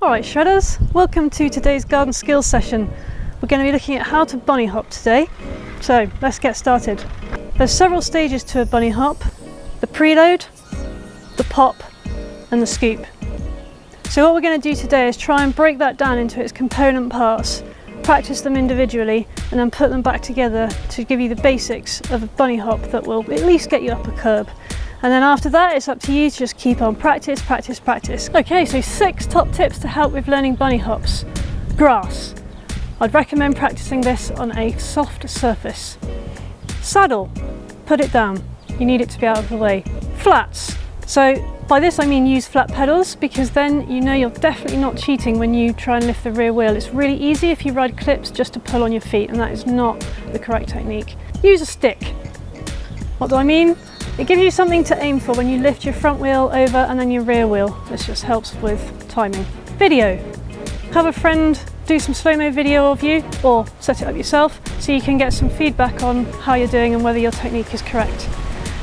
Alright shredders, welcome to today's garden skills session. We're going to be looking at how to bunny hop today, so let's get started. There's several stages to a bunny hop: the preload, the pop and the scoop. So what we're going to do today is try and break that down into its component parts, practice them individually and then put them back together to give you the basics of a bunny hop that will at least get you up a curb. And then after that, it's up to you to just keep on practice. Okay, so 6 top tips to help with learning bunny hops. Grass. I'd recommend practicing this on a soft surface. Saddle. Put it down. You need it to be out of the way. Flats. So by this I mean use flat pedals, because then you know you're definitely not cheating when you try and lift the rear wheel. It's really easy if you ride clips just to pull on your feet, and that is not the correct technique. Use a stick. What do I mean? It gives you something to aim for when you lift your front wheel over and then your rear wheel. This just helps with timing. Video. Have a friend do some slow-mo video of you, or set it up yourself so you can get some feedback on how you're doing and whether your technique is correct.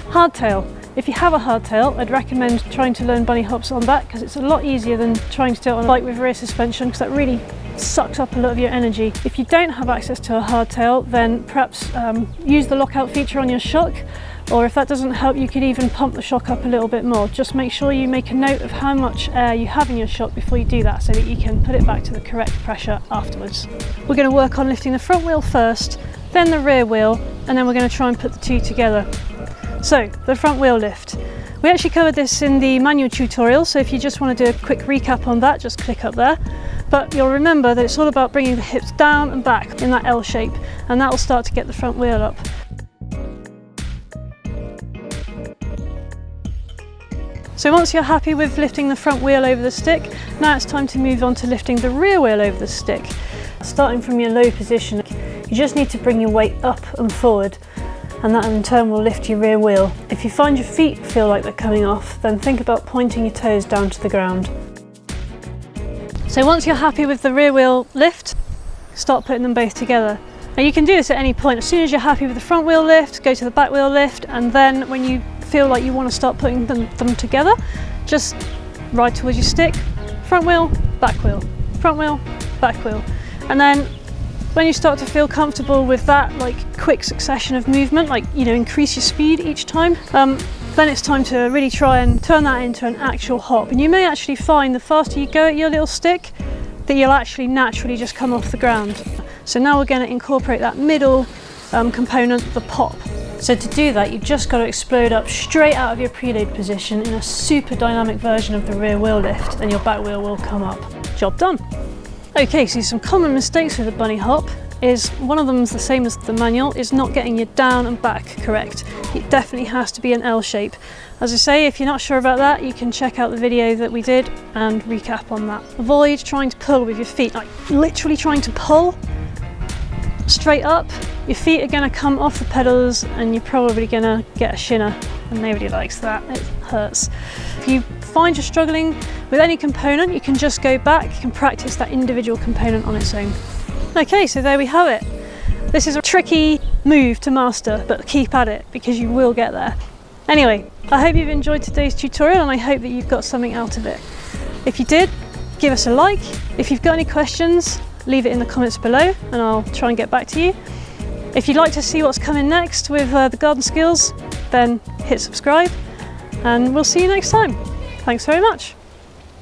Hardtail. If you have a hardtail, I'd recommend trying to learn bunny hops on that, because it's a lot easier than trying to do it on a bike with rear suspension, because that really sucks up a lot of your energy. If you don't have access to a hardtail, then perhaps use the lockout feature on your shock, or if that doesn't help, you could even pump the shock up a little bit more. Just make sure you make a note of how much air you have in your shock before you do that, so that you can put it back to the correct pressure afterwards. We're going to work on lifting the front wheel first, then the rear wheel, and then we're going to try and put the two together. So, the front wheel lift. We actually covered this in the manual tutorial, so if you just want to do a quick recap on that, just click up there. But you'll remember that it's all about bringing the hips down and back in that L shape, and that will start to get the front wheel up. So once you're happy with lifting the front wheel over the stick, now it's time to move on to lifting the rear wheel over the stick. Starting from your low position, you just need to bring your weight up and forward, and that in turn will lift your rear wheel. If you find your feet feel like they're coming off, then think about pointing your toes down to the ground. So once you're happy with the rear wheel lift, start putting them both together. Now you can do this at any point. As soon as you're happy with the front wheel lift, go to the back wheel lift, and then when you feel like you want to start putting them together, just ride towards your stick, front wheel, back wheel, front wheel, back wheel. And then when you start to feel comfortable with that like quick succession of movement, like, you know, increase your speed each time, then it's time to really try and turn that into an actual hop. And you may actually find the faster you go at your little stick, that you'll actually naturally just come off the ground. So now we're going to incorporate that middle component, the pop. So to do that, you've just got to explode up straight out of your preload position in a super dynamic version of the rear wheel lift, and your back wheel will come up. Job done. Okay, so some common mistakes with a bunny hop is, one of them is the same as the manual, is not getting your down and back correct. It definitely has to be an L shape. As I say, if you're not sure about that, you can check out the video that we did and recap on that. Avoid trying to pull with your feet, like literally trying to pull straight up. Your feet are going to come off the pedals and you're probably going to get a shinner, and nobody likes that. It hurts. If you find you're struggling with any component, you can just go back and practice that individual component on its own. Okay, so there we have it. This is a tricky move to master, but keep at it because you will get there. Anyway, I hope you've enjoyed today's tutorial, and I hope that you've got something out of it. If you did, give us a like. If you've got any questions, leave it in the comments below and I'll try and get back to you. If you'd like to see what's coming next with the garden skills, then hit subscribe, and we'll see you next time. Thanks very much.